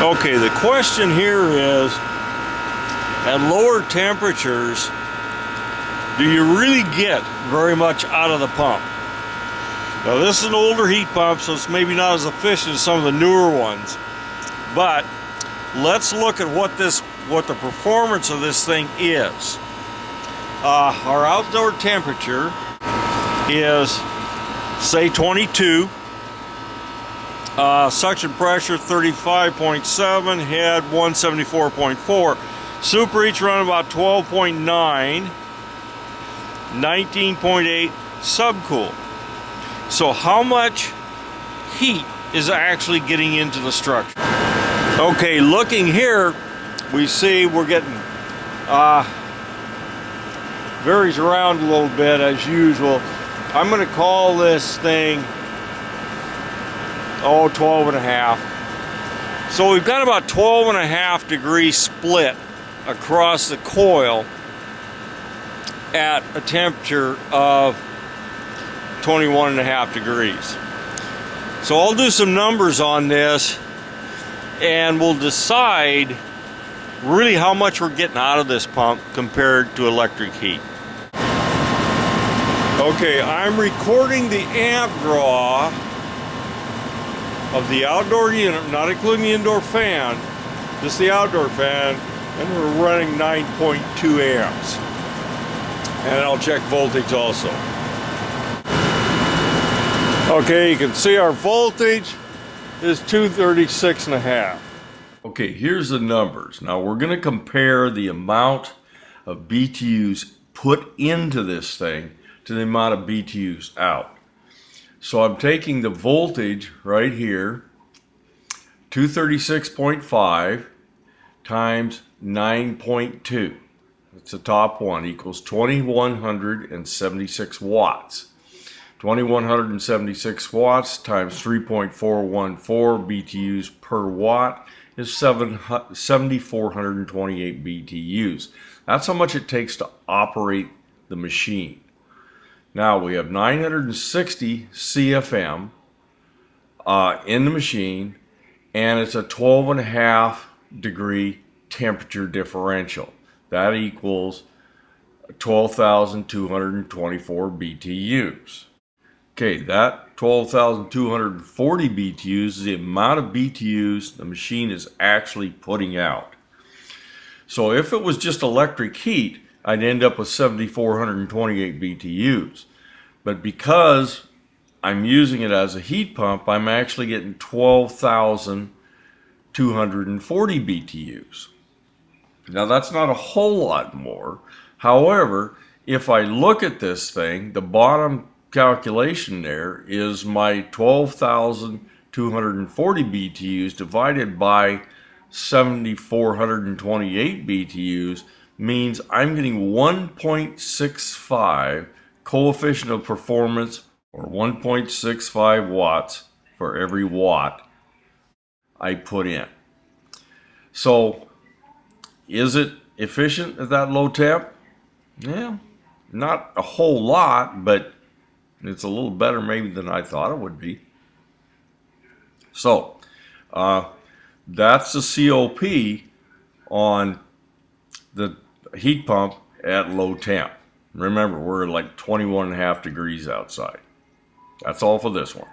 Okay, the question here is, at lower temperatures, do you really get very much out of the pump? Now this is an older heat pump, so it's maybe not as efficient as some of the newer ones, but let's look at what the performance of this thing is. Our outdoor temperature is, say, 22. Suction pressure 35.7, head 174.4. Super heat's running about 12.9, 19.8 subcool. So how much heat is actually getting into the structure? Okay, looking here, we see we're getting varies around a little bit as usual. I'm going to call this thing 12 and a half. So we've got about 12 and a half degree split across the coil at a temperature of 21 and a half degrees. So I'll do some numbers on this and we'll decide really how much we're getting out of this pump compared to electric heat. Okay, I'm recording the amp draw of the outdoor unit, not including the indoor fan, just the outdoor fan, and we're running 9.2 amps. And I'll check voltage also. Okay, you can see our voltage is 236 and a half. Okay, here's the numbers. Now we're going to compare the amount of BTUs put into this thing to the amount of BTUs out. So I'm taking the voltage right here, 236.5 times 9.2. That's the top one, equals 2176 watts. 2176 watts times 3.414 BTUs per watt is 7,428 BTUs. That's how much it takes to operate the machine. Now we have 960 CFM in the machine, and it's a 12 and a half degree temperature differential. That equals 12,224 BTUs. Okay, that 12,240 BTUs is the amount of BTUs the machine is actually putting out. So if it was just electric heat, I'd end up with 7,428 BTUs. But because I'm using it as a heat pump, I'm actually getting 12,240 BTUs. Now that's not a whole lot more. However, if I look at this thing, the bottom calculation there is my 12,240 BTUs divided by 7,428 BTUs means I'm getting 1.65 coefficient of performance, or 1.65 watts for every watt I put in. So is it efficient at that low temp? Yeah, not a whole lot, but it's a little better maybe than I thought it would be. So that's the COP on the heat pump at low temp. Remember, we're like 21 and a half degrees outside. That's all for this one.